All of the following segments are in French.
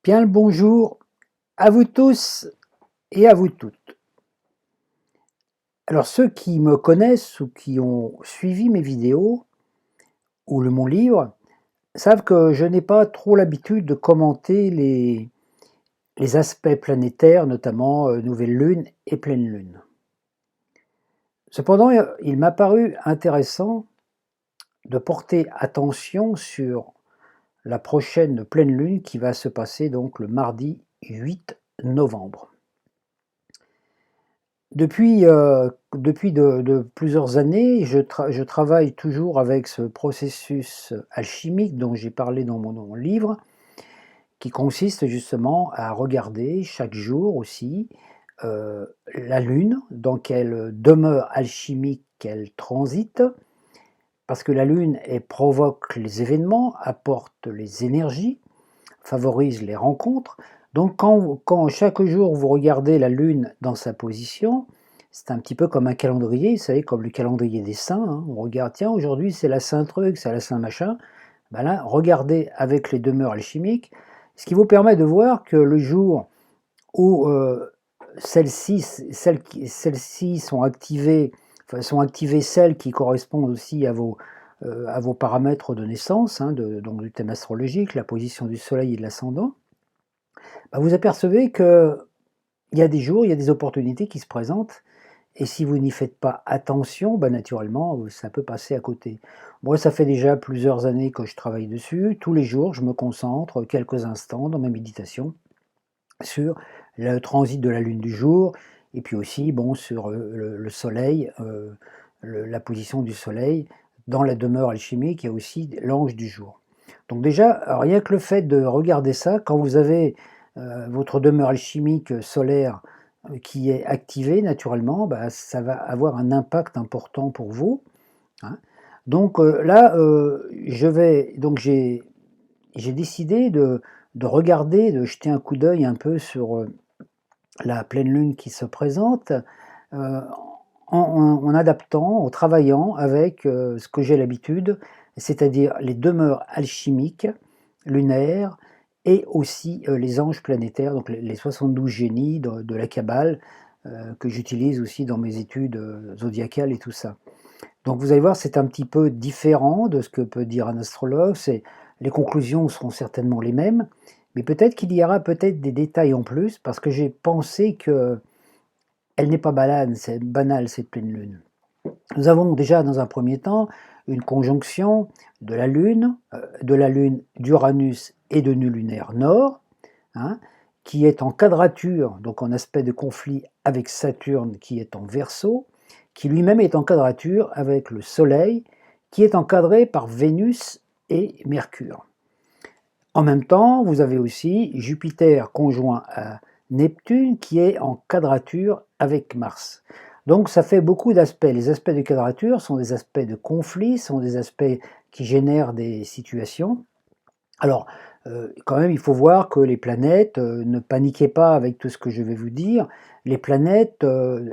Bien le bonjour à vous tous et à vous toutes. Alors ceux qui me connaissent ou qui ont suivi mes vidéos ou mon livre savent que je n'ai pas trop l'habitude de commenter les aspects planétaires, notamment nouvelle lune et pleine lune. Cependant, il m'a paru intéressant de porter attention sur la prochaine pleine lune qui va se passer donc le mardi 8 novembre. Depuis plusieurs années, je travaille toujours avec ce processus alchimique dont j'ai parlé dans mon livre, qui consiste justement à regarder chaque jour aussi la Lune, dans quelle demeure alchimique elle transite, parce que la Lune provoque les événements, apporte les énergies, favorise les rencontres. Donc quand chaque jour vous regardez la Lune dans sa position, c'est un petit peu comme un calendrier, vous savez, comme le calendrier des saints, hein. On regarde, tiens, aujourd'hui c'est la Saint truc, c'est la Saint machin. Ben là, regardez avec les demeures alchimiques, ce qui vous permet de voir que le jour où celles-ci sont activées, celles qui correspondent aussi à vos paramètres de naissance, hein, donc du thème astrologique, la position du soleil et de l'ascendant, bah, vous apercevez qu'il y a des jours, il y a des opportunités qui se présentent, et si vous n'y faites pas attention, bah, naturellement, ça peut passer à côté. Moi, ça fait déjà plusieurs années que je travaille dessus. Tous les jours, je me concentre quelques instants dans ma méditation sur le transit de la lune du jour, et puis aussi bon, sur le soleil, la position du soleil. Dans la demeure alchimique, il y a aussi l'ange du jour. Donc déjà, rien que le fait de regarder ça, quand vous avez votre demeure alchimique solaire qui est activée naturellement, bah, ça va avoir un impact important pour vous, hein. Donc là, j'ai décidé de regarder, de jeter un coup d'œil un peu sur la pleine lune qui se présente, euh, en adaptant, en travaillant avec ce que j'ai l'habitude, c'est-à-dire les demeures alchimiques, lunaires, et aussi les anges planétaires, donc les 72 génies de la Kabbale, que j'utilise aussi dans mes études zodiacales et tout ça. Donc vous allez voir, c'est un petit peu différent de ce que peut dire un astrologue, les conclusions seront certainement les mêmes, mais peut-être qu'il y aura peut-être des détails en plus, parce que j'ai pensé que elle n'est pas banale cette pleine lune. Nous avons déjà dans un premier temps une conjonction de la Lune d'Uranus et de nœud lunaire nord, hein, qui est en quadrature, donc en aspect de conflit avec Saturne qui est en Verseau, qui lui-même est en quadrature avec le Soleil, qui est encadré par Vénus et Mercure. En même temps, vous avez aussi Jupiter conjoint à Neptune qui est en quadrature avec Mars. Donc ça fait beaucoup d'aspects. Les aspects de quadrature sont des aspects de conflit, sont des aspects qui génèrent des situations. Alors, quand même, il faut voir que les planètes, ne paniquez pas avec tout ce que je vais vous dire, les planètes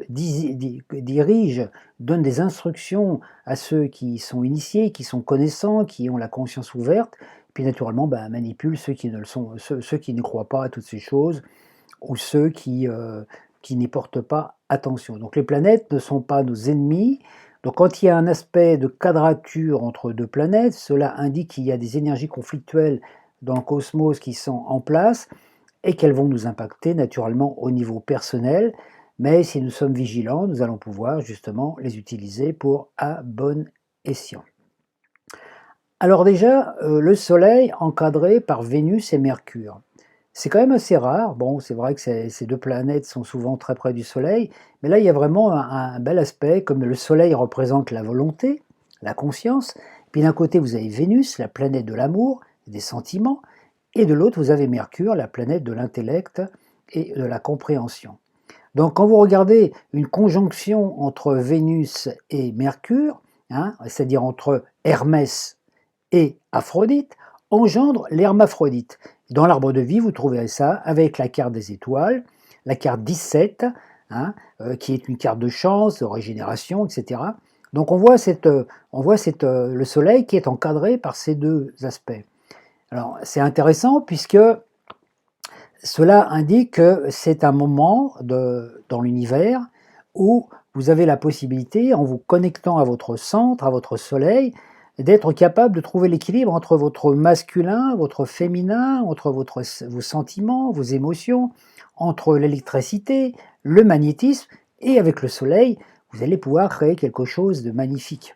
dirigent, donnent des instructions à ceux qui sont initiés, qui sont connaissants, qui ont la conscience ouverte, puis naturellement bah, manipulent ceux qui ne le sont, ceux qui ne croient pas à toutes ces choses, ou ceux qui n'y portent pas attention. Donc les planètes ne sont pas nos ennemis. Donc quand il y a un aspect de quadrature entre deux planètes, cela indique qu'il y a des énergies conflictuelles dans le cosmos qui sont en place et qu'elles vont nous impacter naturellement au niveau personnel. Mais si nous sommes vigilants, nous allons pouvoir justement les utiliser pour à bon escient. Alors déjà, le Soleil encadré par Vénus et Mercure. C'est quand même assez rare. Bon, c'est vrai que ces deux planètes sont souvent très près du Soleil, mais là, il y a vraiment un bel aspect, comme le Soleil représente la volonté, la conscience, puis d'un côté, vous avez Vénus, la planète de l'amour, des sentiments, et de l'autre, vous avez Mercure, la planète de l'intellect et de la compréhension. Donc, quand vous regardez une conjonction entre Vénus et Mercure, hein, c'est-à-dire entre Hermès et Aphrodite, engendre l'hermaphrodite. Dans l'arbre de vie, vous trouverez ça avec la carte des étoiles, la carte 17, hein, qui est une carte de chance, de régénération, etc. Donc on voit le soleil qui est encadré par ces deux aspects. Alors c'est intéressant puisque cela indique que c'est un moment dans l'univers où vous avez la possibilité, en vous connectant à votre centre, à votre soleil, d'être capable de trouver l'équilibre entre votre masculin, votre féminin, entre vos sentiments, vos émotions, entre l'électricité, le magnétisme, et avec le soleil, vous allez pouvoir créer quelque chose de magnifique.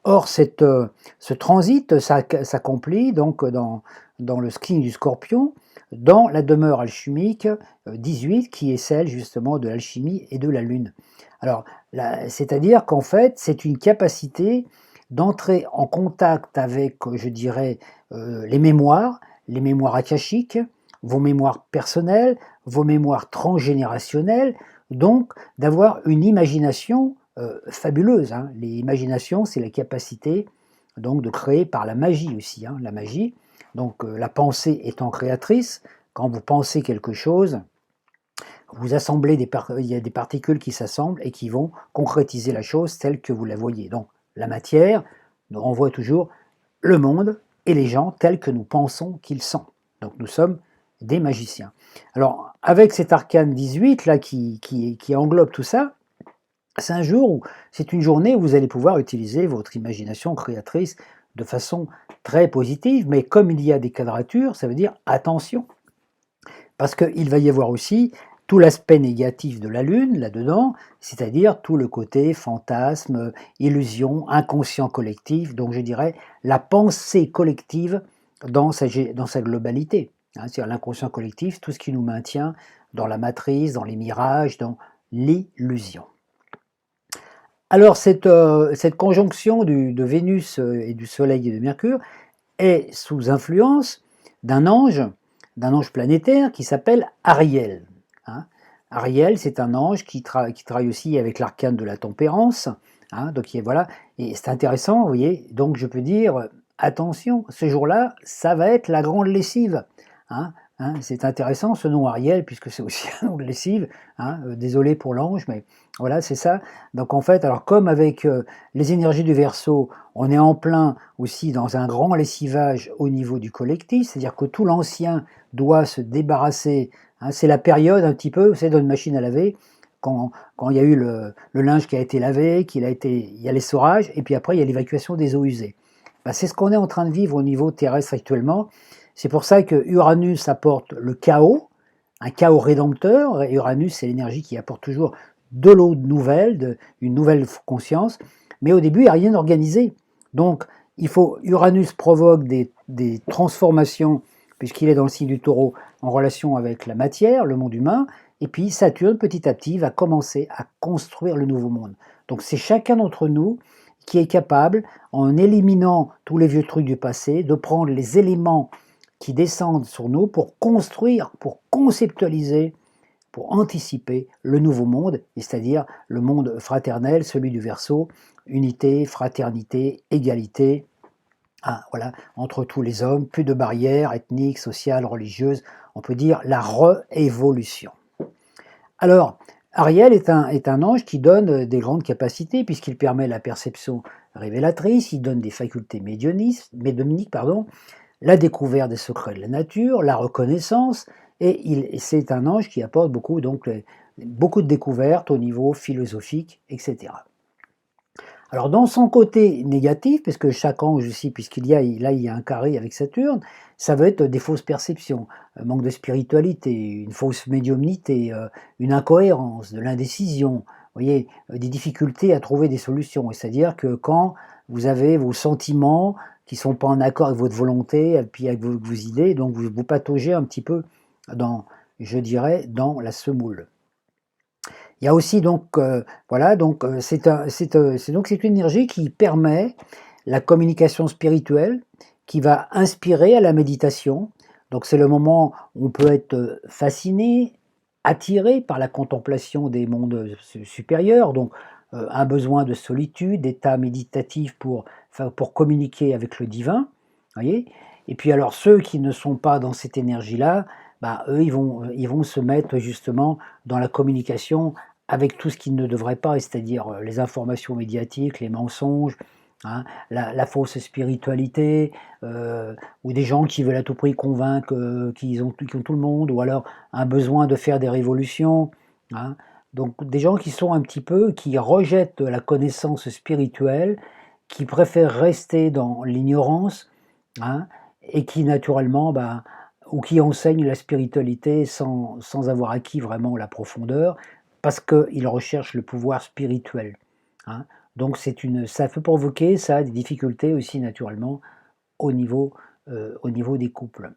Or, ce transit s'accomplit donc dans le signe du Scorpion, dans la demeure alchimique 18, qui est celle justement de l'alchimie et de la Lune. Alors, c'est-à-dire qu'en fait, c'est une capacité d'entrer en contact avec, je dirais, les mémoires akashiques, vos mémoires personnelles, vos mémoires transgénérationnelles, donc d'avoir une imagination fabuleuse. Hein. L'imagination, c'est la capacité donc de créer par la magie aussi. Hein, la magie, donc la pensée étant créatrice, quand vous pensez quelque chose, vous assemblez il y a des particules qui s'assemblent et qui vont concrétiser la chose telle que vous la voyez. Donc la matière nous renvoie toujours le monde et les gens tels que nous pensons qu'ils sont. Donc nous sommes des magiciens. Alors avec cet arcane 18 là qui englobe tout ça, c'est une journée où vous allez pouvoir utiliser votre imagination créatrice de façon très positive, mais comme il y a des quadratures, ça veut dire attention, parce qu'il va y avoir aussi tout l'aspect négatif de la Lune là-dedans, c'est-à-dire tout le côté fantasme, illusion, inconscient collectif, donc je dirais la pensée collective dans sa globalité. Hein, c'est-à-dire l'inconscient collectif, tout ce qui nous maintient dans la matrice, dans les mirages, dans l'illusion. Alors cette conjonction de Vénus et du Soleil et de Mercure est sous influence d'un ange planétaire qui s'appelle Ariel. Hein. Ariel, c'est un ange qui travaille aussi avec l'arcane de la tempérance. Hein, donc voilà, et c'est intéressant, vous voyez. Donc je peux dire, attention, ce jour-là, ça va être la grande lessive. Hein. Hein, c'est intéressant ce nom Ariel, puisque c'est aussi un nom de lessive. Hein, désolé pour l'ange, mais voilà, c'est ça. Donc en fait, alors comme avec les énergies du Verseau, on est en plein aussi dans un grand lessivage au niveau du collectif, c'est-à-dire que tout l'ancien doit se débarrasser. Hein, c'est la période un petit peu, c'est dans une machine à laver, quand il y a eu le linge qui a été lavé, il y a l'essorage, et puis après il y a l'évacuation des eaux usées. Ben, c'est ce qu'on est en train de vivre au niveau terrestre actuellement. C'est pour ça que Uranus apporte le chaos, un chaos rédempteur. Uranus, c'est l'énergie qui apporte toujours de l'eau nouvelle, une nouvelle conscience, mais au début, il n'y a rien d'organisé. Donc, Uranus provoque des transformations, puisqu'il est dans le signe du Taureau, en relation avec la matière, le monde humain, et puis Saturne, petit à petit, va commencer à construire le nouveau monde. Donc, c'est chacun d'entre nous qui est capable, en éliminant tous les vieux trucs du passé, de prendre les éléments qui descendent sur nous pour construire, pour conceptualiser, pour anticiper le nouveau monde, c'est-à-dire le monde fraternel, celui du Verseau, unité, fraternité, égalité, voilà, entre tous les hommes, plus de barrières ethniques, sociales, religieuses, on peut dire la réévolution. Alors, Ariel est un ange qui donne des grandes capacités puisqu'il permet la perception révélatrice, il donne des facultés médiumniques, la découverte des secrets de la nature, la reconnaissance, et c'est un ange qui apporte beaucoup de découvertes au niveau philosophique, etc. Alors dans son côté négatif, puisque chaque ange aussi, il y a un carré avec Saturne, ça va être des fausses perceptions, manque de spiritualité, une fausse médiumnité, une incohérence, de l'indécision, vous voyez, des difficultés à trouver des solutions. C'est-à-dire que quand vous avez vos sentiments qui ne sont pas en accord avec votre volonté, et puis avec vos idées, donc vous pataugez un petit peu je dirais, dans la semoule. Il y a aussi c'est une énergie qui permet la communication spirituelle, qui va inspirer à la méditation. Donc c'est le moment où on peut être fasciné, attiré par la contemplation des mondes supérieurs, donc un besoin de solitude, d'état méditatif pour communiquer avec le divin, voyez. Et puis alors ceux qui ne sont pas dans cette énergie-là, eux ils vont se mettre justement dans la communication avec tout ce qu'ils ne devraient pas, c'est-à-dire les informations médiatiques, les mensonges, hein, la fausse spiritualité, ou des gens qui veulent à tout prix convaincre qu'ils ont tout le monde, ou alors un besoin de faire des révolutions, hein. Donc des gens qui sont un petit peu, qui rejettent la connaissance spirituelle, qui préfèrent rester dans l'ignorance, hein, et qui naturellement, ou qui enseignent la spiritualité sans avoir acquis vraiment la profondeur, parce qu'ils recherchent le pouvoir spirituel, hein. Donc ça peut provoquer ça des difficultés aussi naturellement au niveau des couples.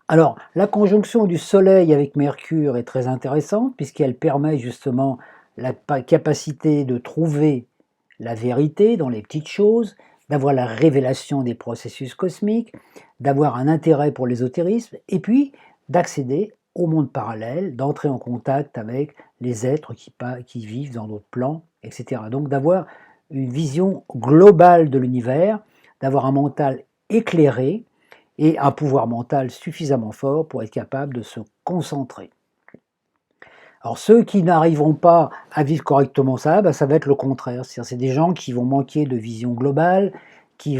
Alors, la conjonction du Soleil avec Mercure est très intéressante puisqu'elle permet justement la capacité de trouver la vérité dans les petites choses, d'avoir la révélation des processus cosmiques, d'avoir un intérêt pour l'ésotérisme et puis d'accéder au monde parallèle, d'entrer en contact avec les êtres qui vivent dans d'autres plans, etc. Donc d'avoir une vision globale de l'univers, d'avoir un mental éclairé, et un pouvoir mental suffisamment fort pour être capable de se concentrer. Alors ceux qui n'arriveront pas à vivre correctement ça, ça va être le contraire. C'est des gens qui vont manquer de vision globale, qui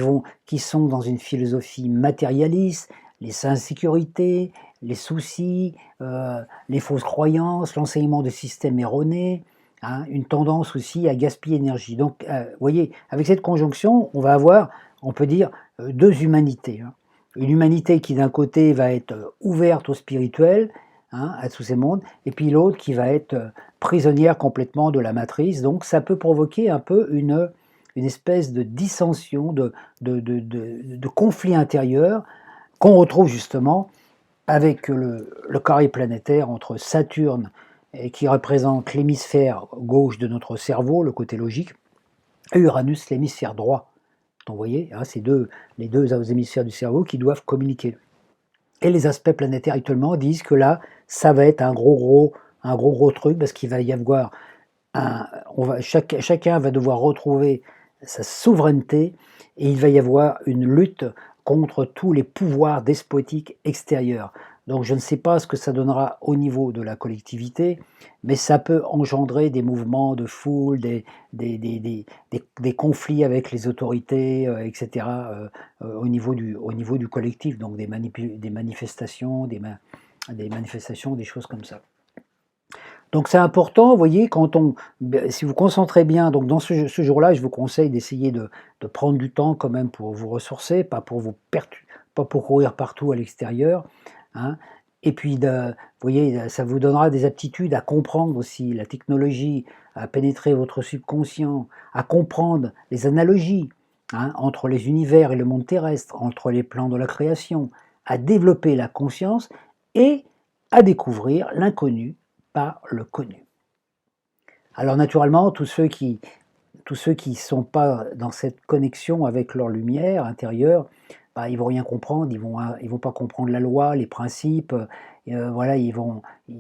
sont dans une philosophie matérialiste, les insécurités, les soucis, les fausses croyances, l'enseignement de systèmes erronés, hein, une tendance aussi à gaspiller l'énergie. Donc, vous voyez, avec cette conjonction, on va avoir, on peut dire, deux humanités, hein. Une humanité qui d'un côté va être ouverte au spirituel, hein, à tous ces mondes, et puis l'autre qui va être prisonnière complètement de la matrice. Donc ça peut provoquer un peu une espèce de dissension, de conflit intérieur qu'on retrouve justement avec le carré planétaire entre Saturne, qui représente l'hémisphère gauche de notre cerveau, le côté logique, et Uranus, l'hémisphère droit. Donc vous voyez, hein, c'est les deux hémisphères du cerveau qui doivent communiquer. Et les aspects planétaires actuellement disent que là, ça va être un gros truc, parce qu'il va y avoir chacun va devoir retrouver sa souveraineté, et il va y avoir une lutte contre tous les pouvoirs despotiques extérieurs. Donc je ne sais pas ce que ça donnera au niveau de la collectivité, mais ça peut engendrer des mouvements de foule, des conflits avec les autorités, etc., au niveau du collectif, donc des manifestations, des choses comme ça. Donc c'est important, vous voyez, si vous concentrez bien, donc dans ce jour-là, je vous conseille d'essayer de prendre du temps quand même pour vous ressourcer, pas pour courir partout à l'extérieur, hein. Et puis, vous voyez, ça vous donnera des aptitudes à comprendre aussi la technologie, à pénétrer votre subconscient, à comprendre les analogies, hein, entre les univers et le monde terrestre, entre les plans de la création, à développer la conscience et à découvrir l'inconnu par le connu. Alors naturellement, tous ceux qui ne sont pas dans cette connexion avec leur lumière intérieure, ils vont rien comprendre, ils vont pas comprendre la loi, les principes, voilà,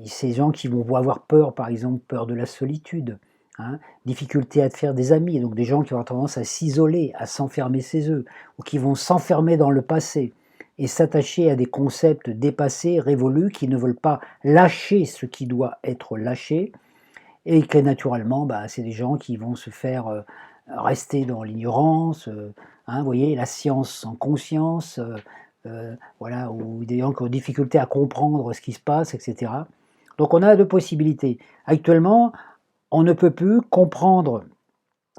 ces gens qui vont avoir peur, par exemple, peur de la solitude, hein, difficulté à faire des amis, donc des gens qui ont tendance à s'isoler, à s'enfermer chez eux, ou qui vont s'enfermer dans le passé, et s'attacher à des concepts dépassés, révolus, qui ne veulent pas lâcher ce qui doit être lâché, et que naturellement, c'est des gens qui vont se faire rester dans l'ignorance, hein, vous voyez, la science sans conscience, voilà, ou des gens qui ont difficulté à comprendre ce qui se passe, etc. Donc on a deux possibilités. Actuellement, on ne peut plus comprendre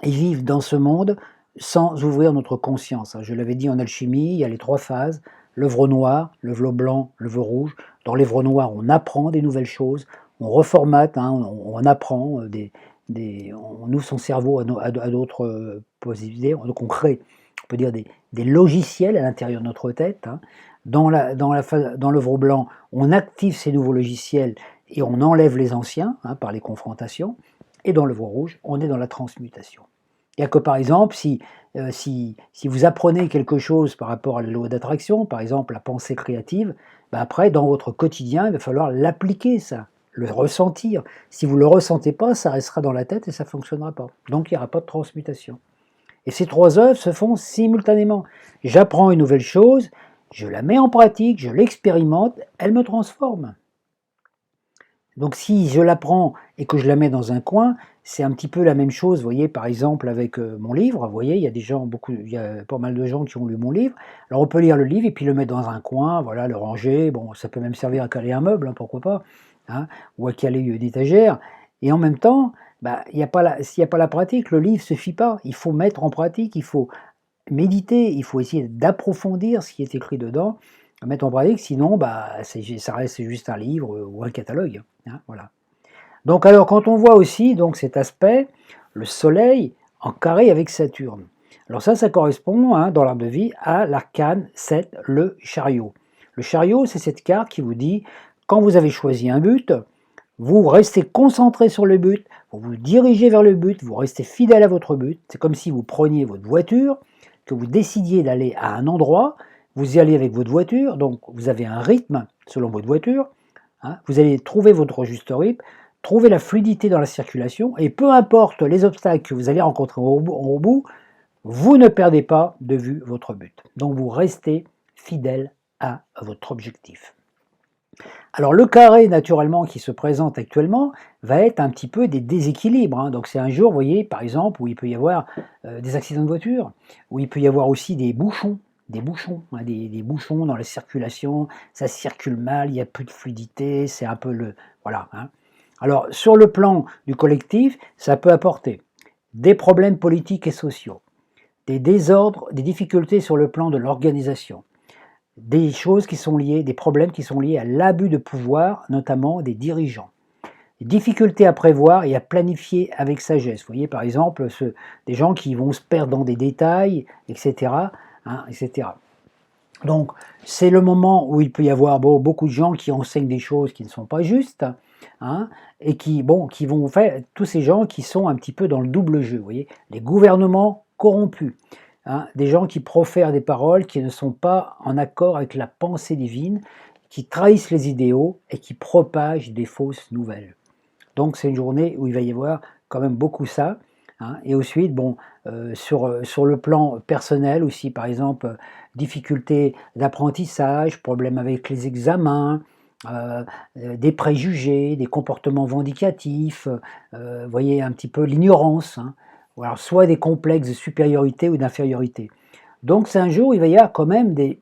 et vivre dans ce monde sans ouvrir notre conscience. Je l'avais dit en alchimie, il y a les trois phases, l'œuvre noire, l'œuvre blanc, l'œuvre rouge. Dans l'œuvre noire, on apprend des nouvelles choses, on reformate, hein, on apprend, on ouvre son cerveau à d'autres possibilités, donc on crée, on peut dire, des logiciels à l'intérieur de notre tête, hein. Dans l'œuvre blanc, on active ces nouveaux logiciels et on enlève les anciens, hein, par les confrontations. Et dans l'œuvre rouge, on est dans la transmutation. C'est-à-dire que par exemple, si vous apprenez quelque chose par rapport à la loi d'attraction, par exemple la pensée créative, après dans votre quotidien, il va falloir l'appliquer, ça, le ressentir. Si vous ne le ressentez pas, ça restera dans la tête et ça ne fonctionnera pas. Donc il n'y aura pas de transmutation. Et ces trois œuvres se font simultanément. J'apprends une nouvelle chose, je la mets en pratique, je l'expérimente, elle me transforme. Donc si je la prends et que je la mets dans un coin, c'est un petit peu la même chose, vous voyez, par exemple avec, mon livre, vous voyez, il y a pas mal de gens qui ont lu mon livre. Alors on peut lire le livre et puis le mettre dans un coin, voilà, le ranger, bon, ça peut même servir à caler un meuble, hein, pourquoi pas, hein, ou à caler une étagère et en même temps, bah, il y a pas la s'il y a pas la pratique, le livre suffit pas. Il faut mettre en pratique, il faut méditer, il faut essayer d'approfondir ce qui est écrit dedans, mettre en pratique, sinon, bah, ça reste juste un livre, ou un catalogue, hein, voilà. Donc alors quand on voit aussi donc cet aspect, le soleil en carré avec Saturne. Alors ça correspond, hein, dans l'arbre de vie à l'arcane 7, le chariot. Le chariot, c'est cette carte qui vous dit, quand vous avez choisi un but, vous restez concentré sur le but, vous vous dirigez vers le but, vous restez fidèle à votre but. C'est comme si vous preniez votre voiture, que vous décidiez d'aller à un endroit, vous y allez avec votre voiture, donc vous avez un rythme selon votre voiture, hein, vous allez trouver votre juste rythme, trouver la fluidité dans la circulation, et peu importe les obstacles que vous allez rencontrer au bout, vous ne perdez pas de vue votre but. Donc vous restez fidèle à votre objectif. Alors le carré, naturellement, qui se présente actuellement, va être un petit peu des déséquilibres, hein. Donc c'est un jour, vous voyez, par exemple, où il peut y avoir des accidents de voiture, où il peut y avoir aussi des bouchons, hein, des bouchons dans la circulation, ça circule mal, il y a plus de fluidité, c'est un peu le... Voilà, hein. Alors sur le plan du collectif, ça peut apporter des problèmes politiques et sociaux, des désordres, des difficultés sur le plan de l'organisation, des choses qui sont liées, des problèmes qui sont liés à l'abus de pouvoir, notamment des dirigeants. Des difficultés à prévoir et à planifier avec sagesse. Vous voyez, par exemple, des gens qui vont se perdre dans des détails, etc., hein, etc. Donc, c'est le moment où il peut y avoir beaucoup de gens qui enseignent des choses qui ne sont pas justes, hein, et qui vont faire, tous ces gens qui sont un petit peu dans le double jeu, vous voyez, les gouvernements corrompus, hein, des gens qui profèrent des paroles qui ne sont pas en accord avec la pensée divine, qui trahissent les idéaux et qui propagent des fausses nouvelles. Donc c'est une journée où il va y avoir quand même beaucoup ça, hein. Et ensuite, bon, sur le plan personnel aussi, par exemple, difficultés d'apprentissage, problèmes avec les examens, des préjugés, des comportements vindicatifs, vous voyez un petit peu l'ignorance, hein. Ou alors soit des complexes de supériorité ou d'infériorité. Donc c'est un jour où il va y avoir quand même des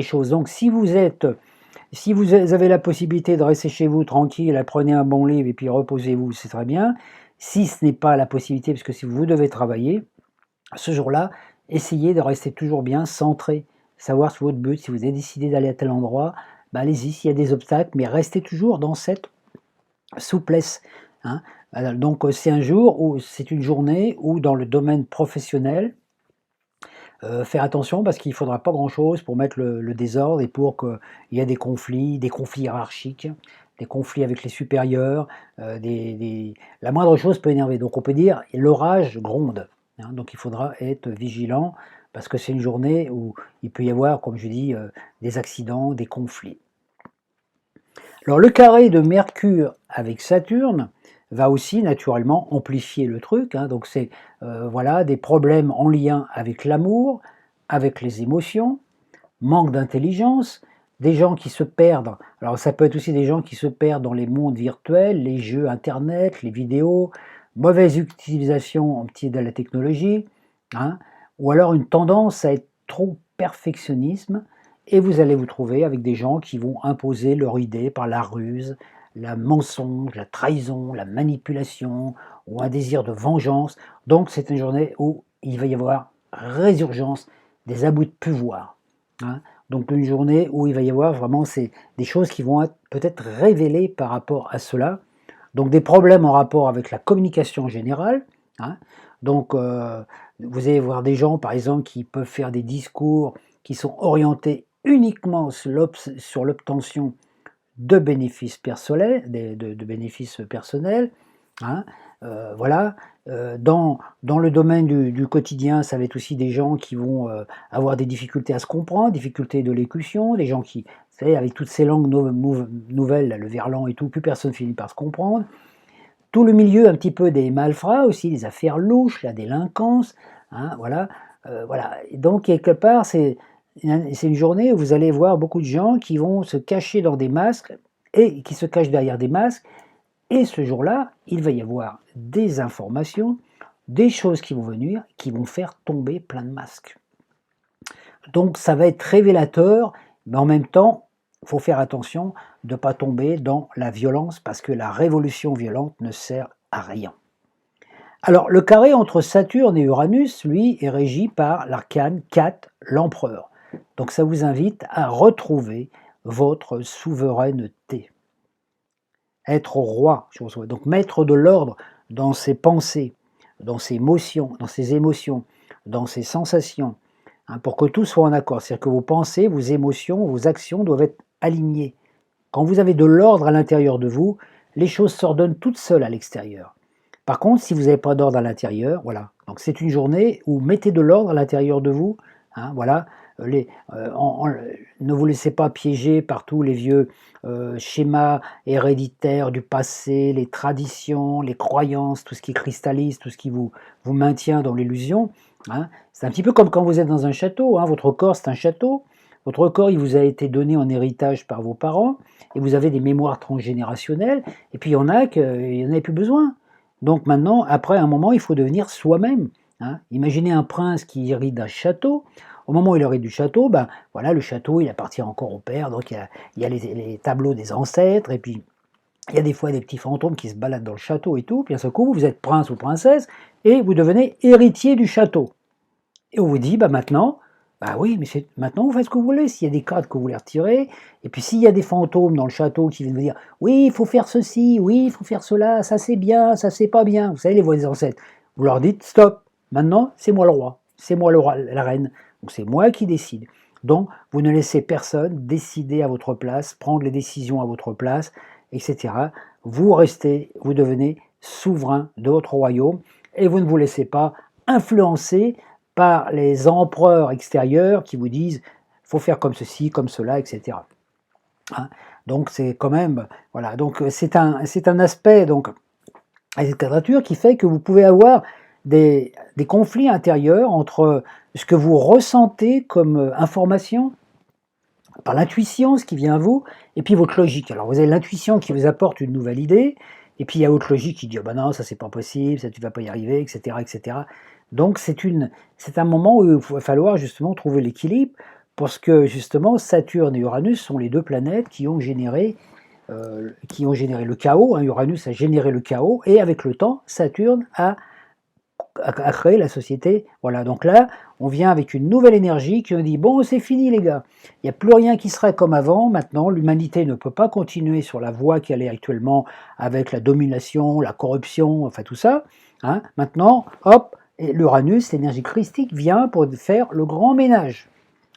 choses. Donc si vous avez la possibilité de rester chez vous tranquille, prenez un bon livre et puis reposez-vous, c'est très bien. Si ce n'est pas la possibilité, parce que si vous devez travailler, ce jour-là, essayez de rester toujours bien centré, savoir sur votre but. Si vous avez décidé d'aller à tel endroit, bah allez-y, s'il y a des obstacles, mais restez toujours dans cette souplesse, hein. Voilà, donc c'est un jour où c'est une journée où dans le domaine professionnel, faire attention parce qu'il ne faudra pas grand-chose pour mettre le désordre et pour qu'il y ait des conflits hiérarchiques, des conflits avec les supérieurs, la moindre chose peut énerver. Donc on peut dire l'orage gronde, hein, donc il faudra être vigilant parce que c'est une journée où il peut y avoir, comme je dis, des accidents, des conflits. Alors le carré de Mercure avec Saturne va aussi naturellement amplifier le truc, hein. Donc c'est voilà, des problèmes en lien avec l'amour, avec les émotions, manque d'intelligence, des gens qui se perdent. Alors ça peut être aussi des gens qui se perdent dans les mondes virtuels, les jeux internet, les vidéos, mauvaise utilisation de la technologie, hein, ou alors une tendance à être trop perfectionnisme, et vous allez vous trouver avec des gens qui vont imposer leur idée par la ruse, la mensonge, la trahison, la manipulation, ou un désir de vengeance. Donc c'est une journée où il va y avoir résurgence des abus de pouvoir, hein. Donc une journée où il va y avoir vraiment des choses qui vont être peut-être révélées par rapport à cela. Donc des problèmes en rapport avec la communication générale, hein. Donc vous allez voir des gens, par exemple, qui peuvent faire des discours qui sont orientés uniquement sur l'obtention de bénéfices personnels, de bénéfices personnels, hein. Voilà. Dans le domaine du quotidien, ça va être aussi des gens qui vont avoir des difficultés à se comprendre, difficultés de l'élocution, des gens qui, vous savez, avec toutes ces langues nouvelles, là, le verlan et tout, plus personne finit par se comprendre. Tout le milieu un petit peu des malfrats aussi, des affaires louches, la délinquance, hein, voilà. Voilà. Et donc quelque part, c'est une journée où vous allez voir beaucoup de gens qui vont se cacher dans des masques et qui se cachent derrière des masques Et ce jour-là, il va y avoir des informations, des choses qui vont venir, qui vont faire tomber plein de masques. Donc ça va être révélateur, mais en même temps, il faut faire attention de ne pas tomber dans la violence, parce que la révolution violente ne sert à rien. Alors le carré entre Saturne et Uranus, lui, est régi par l'arcane 4, l'empereur. Donc ça vous invite à retrouver votre souveraineté. Être roi, donc mettre de l'ordre dans ses pensées, dans ses émotions, dans ses sensations, pour que tout soit en accord. C'est-à-dire que vos pensées, vos émotions, vos actions doivent être alignées. Quand vous avez de l'ordre à l'intérieur de vous, les choses s'ordonnent toutes seules à l'extérieur. Par contre, si vous n'avez pas d'ordre à l'intérieur, voilà. Donc c'est une journée où mettez de l'ordre à l'intérieur de vous. Voilà. Ne vous laissez pas piéger par tous les vieux schémas héréditaires du passé, les traditions, les croyances, tout ce qui cristallise, tout ce qui vous maintient dans l'illusion. C'est un petit peu comme quand vous êtes dans un château. Votre corps, c'est un château. Votre corps, il vous a été donné en héritage par vos parents, et vous avez des mémoires transgénérationnelles, et puis il y en a qui n'en avaient plus besoin. Donc maintenant, après un moment, il faut devenir soi-même. Imaginez un prince qui hérite d'un château. Au moment où il hérite du château, voilà, le château, il appartient encore au père, donc il y a les tableaux des ancêtres, et puis il y a des fois des petits fantômes qui se baladent dans le château et tout, puis à ce coup, vous êtes prince ou princesse, et vous devenez héritier du château. Et on vous dit, maintenant, oui, mais maintenant vous faites ce que vous voulez. S'il y a des cadres que vous voulez retirer, et puis s'il y a des fantômes dans le château qui viennent vous dire, oui, il faut faire ceci, oui, il faut faire cela, ça c'est bien, ça c'est pas bien. Vous savez, les voix des ancêtres. Vous leur dites, stop, maintenant c'est moi le roi, c'est moi la reine, donc c'est moi qui décide. Donc vous ne laissez personne décider à votre place, prendre les décisions à votre place, etc. Vous restez, vous devenez souverain de votre royaume, et vous ne vous laissez pas influencer par les empereurs extérieurs qui vous disent faut faire comme ceci, comme cela, etc. Donc c'est quand même, voilà, donc c'est un aspect, donc, à cette quadrature qui fait que vous pouvez avoir des conflits intérieurs entre ce que vous ressentez comme information, par l'intuition, ce qui vient à vous, et puis votre logique. Alors vous avez l'intuition qui vous apporte une nouvelle idée, et puis il y a votre logique qui dit non, ça c'est pas possible, ça tu vas pas y arriver, etc. etc. Donc c'est un moment où il va falloir justement trouver l'équilibre, parce que justement Saturne et Uranus sont les deux planètes qui ont généré le chaos. Uranus a généré le chaos, et avec le temps, Saturne a créé la société. Voilà, donc là, on vient avec une nouvelle énergie qui nous dit bon, c'est fini les gars, il n'y a plus rien qui serait comme avant. Maintenant, l'humanité ne peut pas continuer sur la voie qu'elle est actuellement, avec la domination, la corruption, enfin tout ça. Maintenant, hop, l'Uranus, l'énergie christique, vient pour faire le grand ménage.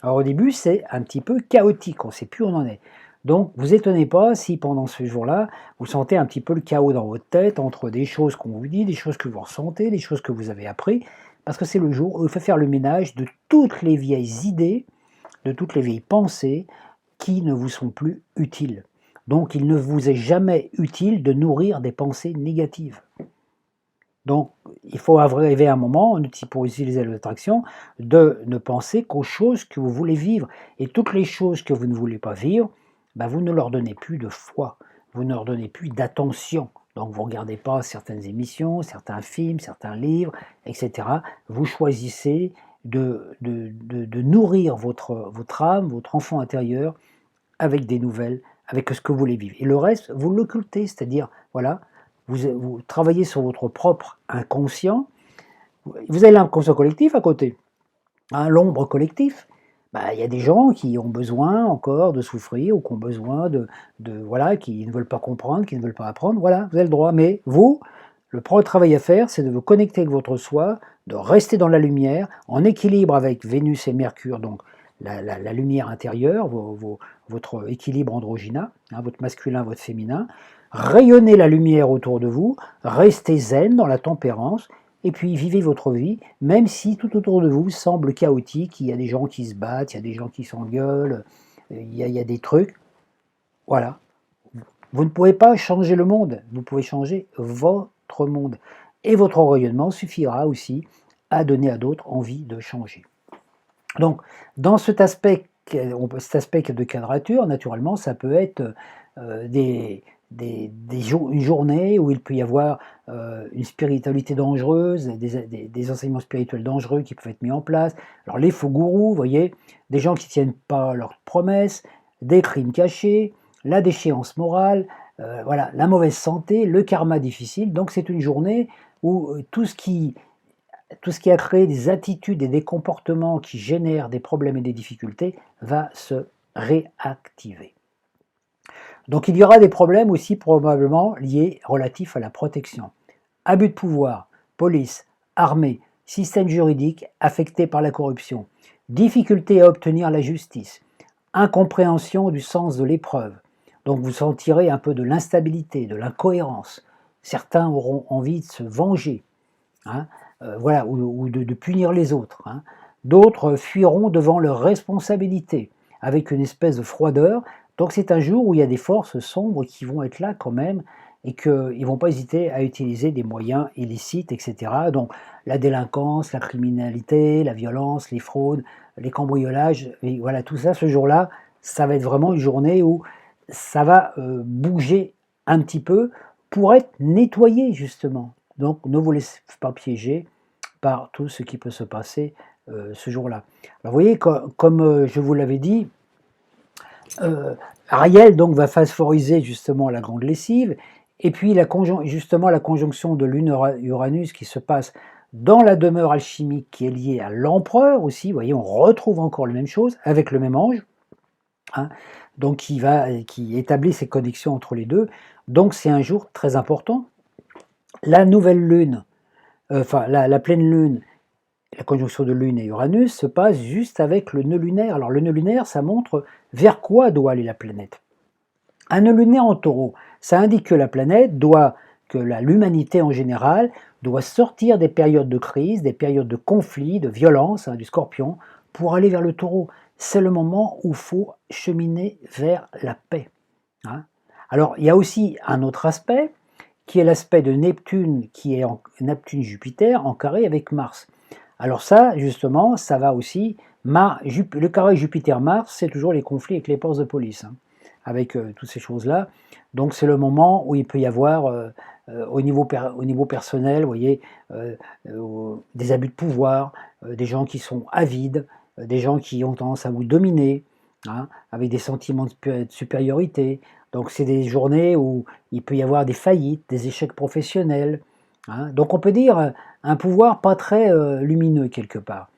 Alors au début, c'est un petit peu chaotique, on ne sait plus où on en est. Donc, vous étonnez pas si pendant ce jour-là, vous sentez un petit peu le chaos dans votre tête, entre des choses qu'on vous dit, des choses que vous ressentez, des choses que vous avez appris, parce que c'est le jour où il faut faire le ménage de toutes les vieilles idées, de toutes les vieilles pensées qui ne vous sont plus utiles. Donc, il ne vous est jamais utile de nourrir des pensées négatives. Donc, il faut arriver à un moment, pour utiliser l'attraction, de ne penser qu'aux choses que vous voulez vivre. Et toutes les choses que vous ne voulez pas vivre, vous ne leur donnez plus de foi, vous ne leur donnez plus d'attention. Donc, vous ne regardez pas certaines émissions, certains films, certains livres, etc. Vous choisissez de nourrir votre âme, votre enfant intérieur, avec des nouvelles, avec ce que vous voulez vivre. Et le reste, vous l'occultez, c'est-à-dire, voilà, vous travaillez sur votre propre inconscient. Vous avez l'inconscient collectif à côté, l'ombre collectif. Il y a des gens qui ont besoin encore de souffrir, ou qui ont besoin voilà, qui ne veulent pas comprendre, qui ne veulent pas apprendre. Voilà, vous avez le droit. Mais vous, le premier travail à faire, c'est de vous connecter avec votre soi, de rester dans la lumière, en équilibre avec Vénus et Mercure, donc la lumière intérieure, votre équilibre androgyna, votre masculin, votre féminin. Rayonnez la lumière autour de vous, restez zen dans la tempérance, et puis vivez votre vie, même si tout autour de vous semble chaotique, il y a des gens qui se battent, il y a des gens qui s'engueulent, il y a des trucs. Voilà. Vous ne pouvez pas changer le monde, vous pouvez changer votre monde. Et votre rayonnement suffira aussi à donner à d'autres envie de changer. Donc, dans cet aspect de quadrature, naturellement, ça peut être des une journée où il peut y avoir une spiritualité dangereuse, des enseignements spirituels dangereux qui peuvent être mis en place. Alors les faux gourous, vous voyez, des gens qui ne tiennent pas leurs promesses, des crimes cachés, la déchéance morale, voilà, la mauvaise santé, le karma difficile. Donc c'est une journée où tout ce qui a créé des attitudes et des comportements qui génèrent des problèmes et des difficultés va se réactiver. Donc il y aura des problèmes aussi probablement liés relatifs à la protection. Abus de pouvoir, police, armée, système juridique affecté par la corruption, difficulté à obtenir la justice, incompréhension du sens de l'épreuve. Donc vous sentirez un peu de l'instabilité, de l'incohérence. Certains auront envie de se venger, hein, voilà, ou de punir les autres. Hein. D'autres fuiront devant leurs responsabilités, avec une espèce de froideur. Donc c'est un jour où il y a des forces sombres qui vont être là quand même, et qu'ils ne vont pas hésiter à utiliser des moyens illicites, etc. Donc la délinquance, la criminalité, la violence, les fraudes, les cambriolages, et voilà, tout ça, ce jour-là, ça va être vraiment une journée où ça va bouger un petit peu pour être nettoyé justement. Donc ne vous laissez pas piéger par tout ce qui peut se passer ce jour-là. Alors vous voyez, comme je vous l'avais dit, Ariel donc va phosphoriser justement la grande lessive, et puis justement la conjonction de Lune-Uranus qui se passe dans la demeure alchimique qui est liée à l'empereur aussi, vous voyez, on retrouve encore la même chose avec le même ange, hein, donc qui établit ces connexions entre les deux. Donc c'est un jour très important. La nouvelle lune, enfin la pleine lune, la conjonction de Lune et Uranus se passe juste avec le nœud lunaire. Alors le nœud lunaire, ça montre vers quoi doit aller la planète. Un nœud lunaire en Taureau, ça indique que la planète que l'humanité en général, doit sortir des périodes de crise, des périodes de conflit, de violence, hein, du Scorpion, pour aller vers le Taureau. C'est le moment où il faut cheminer vers la paix. Hein. Alors il y a aussi un autre aspect, qui est l'aspect de Neptune, qui est Neptune-Jupiter en carré avec Mars. Alors ça, justement, ça va aussi, le carré Jupiter-Mars, c'est toujours les conflits avec les forces de police, hein, avec toutes ces choses-là. Donc c'est le moment où il peut y avoir, au niveau personnel, vous voyez, des abus de pouvoir, des gens qui sont avides, des gens qui ont tendance à vous dominer, hein, avec des sentiments de supériorité. Donc c'est des journées où il peut y avoir des faillites, des échecs professionnels. Hein. Donc on peut dire un pouvoir pas très lumineux quelque part.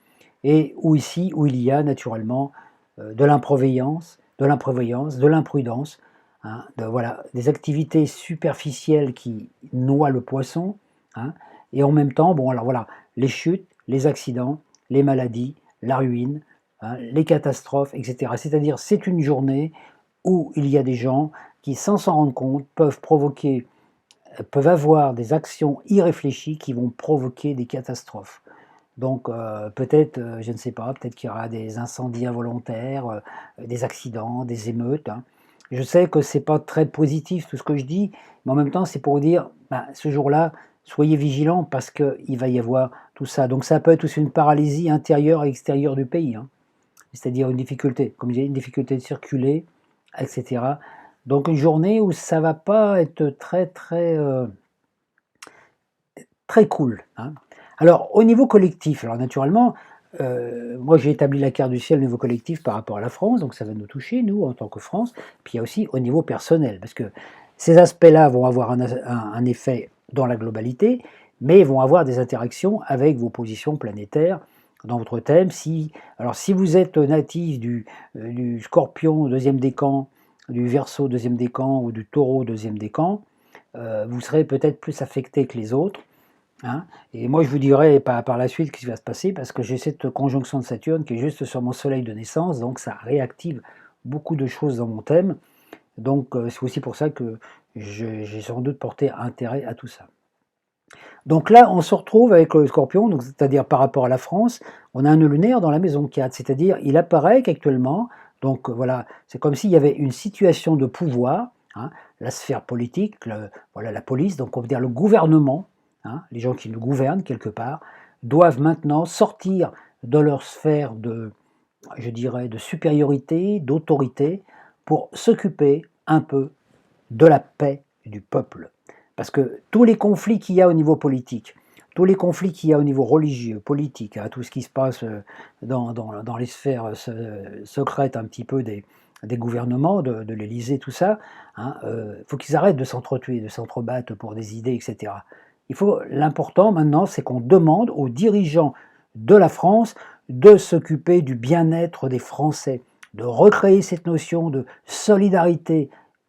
Et où il y a naturellement de l'imprévoyance, de l'imprudence, hein, voilà, des activités superficielles qui noient le poisson, hein, et en même temps, bon alors voilà, les chutes, les accidents, les maladies, la ruine, hein, les catastrophes, etc. C'est-à-dire c'est une journée où il y a des gens qui, sans s'en rendre compte, peuvent avoir des actions irréfléchies qui vont provoquer des catastrophes. Donc peut-être, je ne sais pas, peut-être qu'il y aura des incendies involontaires, des accidents, des émeutes. Hein. Je sais que c'est pas très positif tout ce que je dis, mais en même temps c'est pour vous dire, ce jour-là, soyez vigilants parce qu'il va y avoir tout ça. Donc ça peut être aussi une paralysie intérieure et extérieure du pays, hein. C'est-à-dire une difficulté, comme je disais, une difficulté de circuler, etc. Donc une journée où ça va pas être très cool. Hein. Alors au niveau collectif, alors naturellement, moi j'ai établi la carte du ciel au niveau collectif par rapport à la France, donc ça va nous toucher, nous, en tant que France, puis il y a aussi au niveau personnel, parce que ces aspects-là vont avoir un effet dans la globalité, mais vont avoir des interactions avec vos positions planétaires dans votre thème. Alors si vous êtes natif du Scorpion, deuxième décan, du Verseau, deuxième décan, ou du Taureau, deuxième décan, vous serez peut-être plus affecté que les autres. Hein. Et moi, je vous dirai par la suite ce qui va se passer, parce que j'ai cette conjonction de Saturne qui est juste sur mon soleil de naissance, donc ça réactive beaucoup de choses dans mon thème. Donc c'est aussi pour ça que j'ai sans doute porté intérêt à tout ça. Donc là, on se retrouve avec le Scorpion, donc c'est-à-dire par rapport à la France, on a un nœud lunaire dans la maison 4, c'est-à-dire il apparaît qu'actuellement, donc voilà, c'est comme s'il y avait une situation de pouvoir, hein, la sphère politique, voilà, la police, donc on veut dire le gouvernement, hein, les gens qui nous gouvernent quelque part, doivent maintenant sortir de leur sphère je dirais, de supériorité, d'autorité, pour s'occuper un peu de la paix du peuple. Parce que tous les conflits qu'il y a au niveau politique, tous les conflits qu'il y a au niveau religieux, politique, hein, tout ce qui se passe dans les sphères secrètes un petit peu des gouvernements, de l'Élysée, tout ça, hein, faut qu'ils arrêtent de s'entretuer, de s'entrebattre pour des idées, etc. L'important maintenant, c'est qu'on demande aux dirigeants de la France de s'occuper du bien-être des Français, de recréer cette notion de solidarité,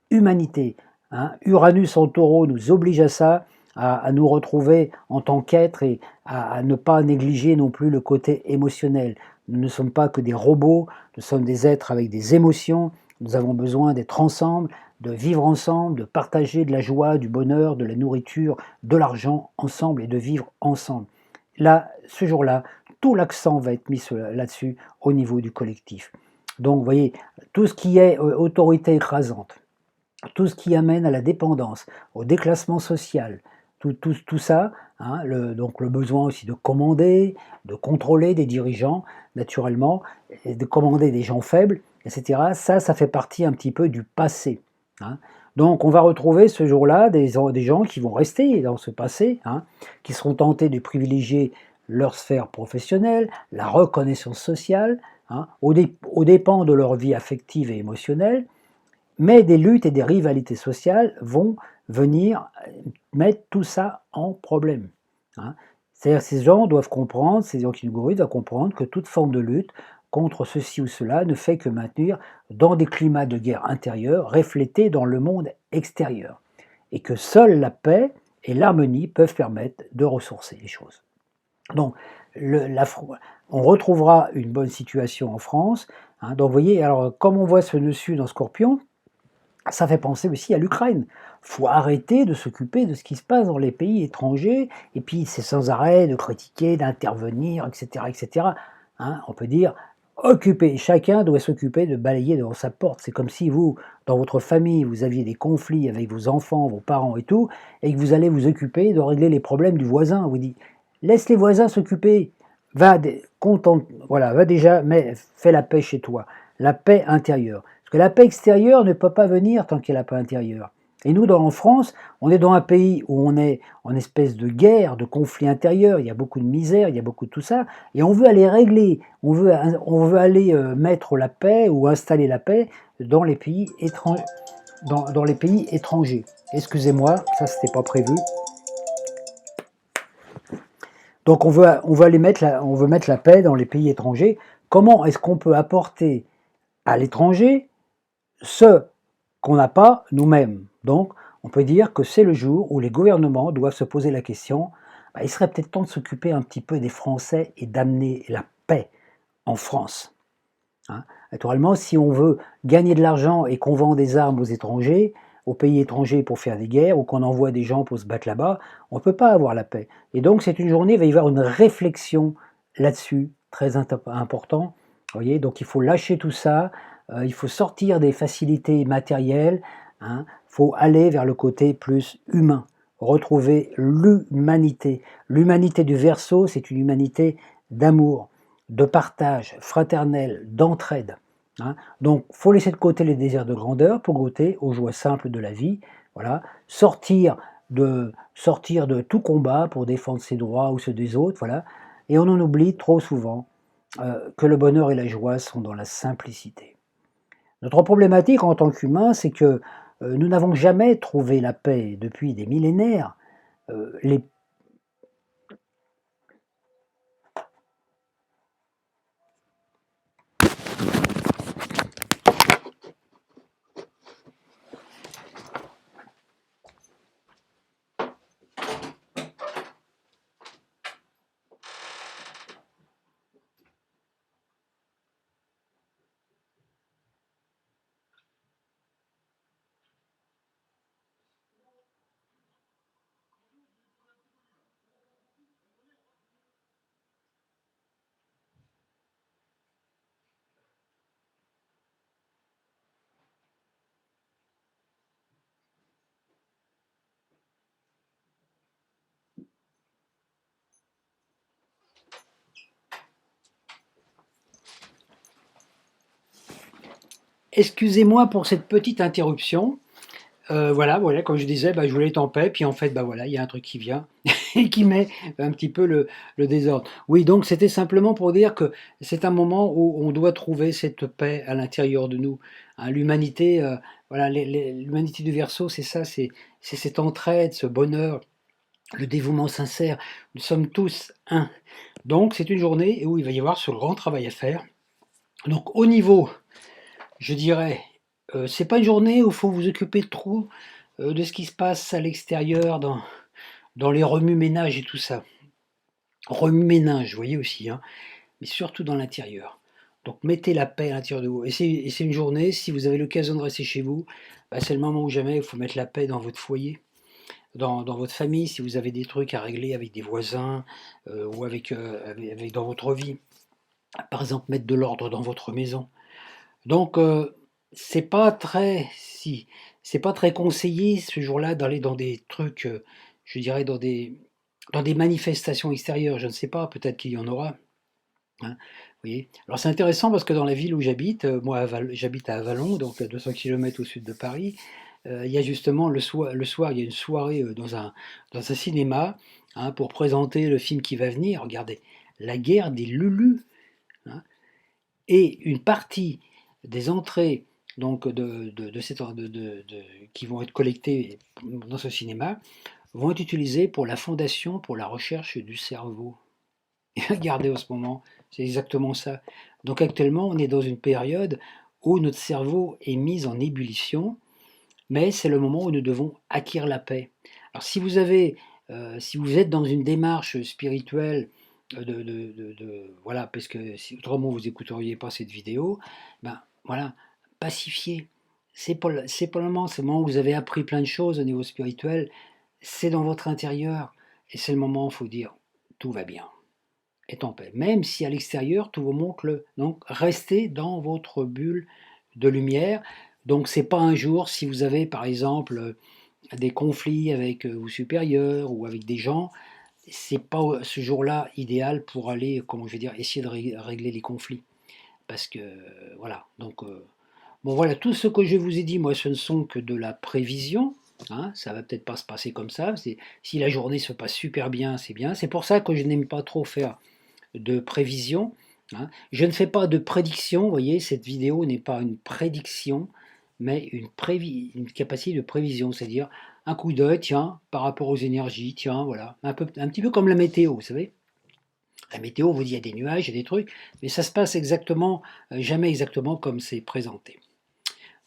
humanité. Hein. Uranus en taureau nous oblige à ça, à nous retrouver en tant qu'êtres et à ne pas négliger non plus le côté émotionnel. Nous ne sommes pas que des robots, nous sommes des êtres avec des émotions, nous avons besoin d'être ensemble, de vivre ensemble, de partager de la joie, du bonheur, de la nourriture, de l'argent ensemble et de vivre ensemble. Là, ce jour-là, tout l'accent va être mis là-dessus au niveau du collectif. Donc, vous voyez, tout ce qui est autorité écrasante, tout ce qui amène à la dépendance, au déclassement social, tout ça, hein, donc le besoin aussi de commander, de contrôler des dirigeants, naturellement, et de commander des gens faibles, etc., ça fait partie un petit peu du passé. Hein. Donc on va retrouver ce jour-là des gens qui vont rester dans ce passé, hein, qui seront tentés de privilégier leur sphère professionnelle, la reconnaissance sociale, hein, aux dépens de leur vie affective et émotionnelle, mais des luttes et des rivalités sociales vont venir mettre tout ça en problème. Hein. C'est-à-dire que ces gens doivent comprendre, ces gens qui nous gouvernent doivent comprendre que toute forme de lutte contre ceci ou cela ne fait que maintenir dans des climats de guerre intérieure reflétés dans le monde extérieur. Et que seule la paix et l'harmonie peuvent permettre de ressourcer les choses. Donc, on retrouvera une bonne situation en France. Hein. Donc, vous voyez, alors, comme on voit ce dessus dans Scorpion, ça fait penser aussi à l'Ukraine. Il faut arrêter de s'occuper de ce qui se passe dans les pays étrangers, et puis c'est sans arrêt de critiquer, d'intervenir, etc. etc. Hein, on peut dire, chacun doit s'occuper de balayer devant sa porte. C'est comme si vous, dans votre famille, vous aviez des conflits avec vos enfants, vos parents et tout, et que vous allez vous occuper de régler les problèmes du voisin. On vous dit, laisse les voisins s'occuper, va déjà, mais fais la paix chez toi, la paix intérieure. Parce que la paix extérieure ne peut pas venir tant qu'il n'y a la paix intérieure. Et nous, en France, on est dans un pays où on est en espèce de guerre, de conflit intérieur, il y a beaucoup de misère, il y a beaucoup de tout ça, et on veut aller régler, on veut aller mettre la paix ou installer la paix dans les pays étrangers. Dans les pays étrangers. Excusez-moi, ça c'était pas prévu. Donc on veut mettre la paix dans les pays étrangers. Comment est-ce qu'on peut apporter à l'étranger ce qu'on n'a pas nous-mêmes? Donc on peut dire que c'est le jour où les gouvernements doivent se poser la question, il serait peut-être temps de s'occuper un petit peu des Français et d'amener la paix en France. Hein. Naturellement, si on veut gagner de l'argent et qu'on vend des armes aux étrangers, aux pays étrangers pour faire des guerres, ou qu'on envoie des gens pour se battre là-bas, on ne peut pas avoir la paix. Et donc c'est une journée, il va y avoir une réflexion là-dessus, très important. Vous voyez, donc il faut lâcher tout ça, il faut sortir des facilités matérielles, hein, il faut aller vers le côté plus humain, retrouver l'humanité. L'humanité du Verseau, c'est une humanité d'amour, de partage fraternel, d'entraide. Hein. Donc, il faut laisser de côté les désirs de grandeur pour goûter aux joies simples de la vie. Voilà. Sortir de tout combat pour défendre ses droits ou ceux des autres. Voilà. Et on en oublie trop souvent que le bonheur et la joie sont dans la simplicité. Notre problématique en tant qu'humains, c'est que nous n'avons jamais trouvé la paix depuis des millénaires. Les Excusez-moi pour cette petite interruption. Voilà, comme je disais, bah, je voulais être en paix, puis en fait, bah, voilà, il y a un truc qui vient et qui met un petit peu le désordre. Oui, donc c'était simplement pour dire que c'est un moment où on doit trouver cette paix à l'intérieur de nous, hein. L'humanité, voilà, l'humanité du Verseau, c'est ça, c'est cette entraide, ce bonheur, le dévouement sincère. Nous sommes tous un. Donc c'est une journée où il va y avoir ce grand travail à faire. Donc au niveau, je dirais, c'est pas une journée où il faut vous occuper trop de ce qui se passe à l'extérieur, dans les remue-ménages et tout ça. Remue-ménage, vous voyez aussi, hein, mais surtout dans l'intérieur. Donc mettez la paix à l'intérieur de vous. Et c'est une journée, si vous avez l'occasion de rester chez vous, bah, c'est le moment où jamais il faut mettre la paix dans votre foyer, dans votre famille, si vous avez des trucs à régler avec des voisins ou dans votre vie. Par exemple, mettre de l'ordre dans votre maison. Donc, c'est pas très, si, c'est pas très conseillé ce jour-là d'aller dans des trucs, je dirais dans des manifestations extérieures. Je ne sais pas, peut-être qu'il y en aura, hein. Vous voyez. Alors c'est intéressant parce que dans la ville où j'habite, moi j'habite à Avallon, donc à 200 km au sud de Paris. Il y a justement le soir, il y a une soirée dans un cinéma, hein, pour présenter le film qui va venir. Regardez, La guerre des Lulus, hein. Et une partie des entrées donc qui vont être collectées dans ce cinéma vont être utilisées pour la Fondation pour la recherche du cerveau. Et regardez, en ce moment, c'est exactement ça. Donc actuellement, on est dans une période où notre cerveau est mis en ébullition, mais c'est le moment où nous devons acquérir la paix. Alors si vous êtes dans une démarche spirituelle, voilà, parce que autrement vous n'écouteriez pas cette vidéo, ben voilà, pacifier. C'est pas le moment, c'est le moment où vous avez appris plein de choses au niveau spirituel, c'est dans votre intérieur, et c'est le moment où il faut dire tout va bien, est en paix. Même si à l'extérieur tout vous montre donc restez dans votre bulle de lumière. Donc c'est pas un jour si vous avez par exemple des conflits avec vos supérieurs ou avec des gens, c'est pas ce jour-là idéal pour aller, comment je vais dire, essayer de régler les conflits. Parce que voilà, donc bon voilà, tout ce que je vous ai dit, moi, ce ne sont que de la prévision, hein, ça va peut-être pas se passer comme ça. Si la journée se passe super bien, c'est bien. C'est pour ça que je n'aime pas trop faire de prévision, hein. Je ne fais pas de prédiction, vous voyez, cette vidéo n'est pas une prédiction, mais une capacité de prévision, c'est-à-dire un coup d'œil, tiens, par rapport aux énergies, tiens, voilà, un petit peu comme la météo, vous savez. La météo vous dit il y a des nuages, il y a des trucs, mais ça se passe exactement, jamais exactement comme c'est présenté.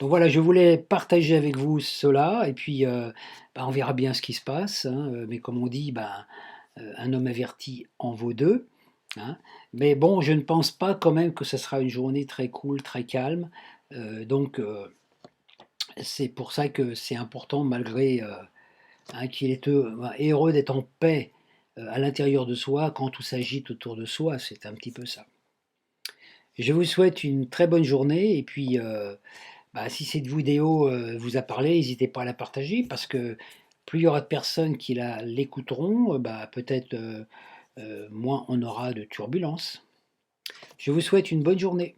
Donc voilà, je voulais partager avec vous cela, et puis bah, on verra bien ce qui se passe, hein, mais comme on dit, bah, un homme averti en vaut deux, hein. Mais bon, je ne pense pas quand même que ce sera une journée très cool, très calme. Donc c'est pour ça que c'est important, malgré hein, qu'il est heureux d'être en paix à l'intérieur de soi quand tout s'agite autour de soi. C'est un petit peu ça. Je vous souhaite une très bonne journée et puis bah, si cette vidéo vous a parlé, n'hésitez pas à la partager parce que plus il y aura de personnes qui l'écouteront, bah, peut-être moins on aura de turbulences. Je vous souhaite une bonne journée.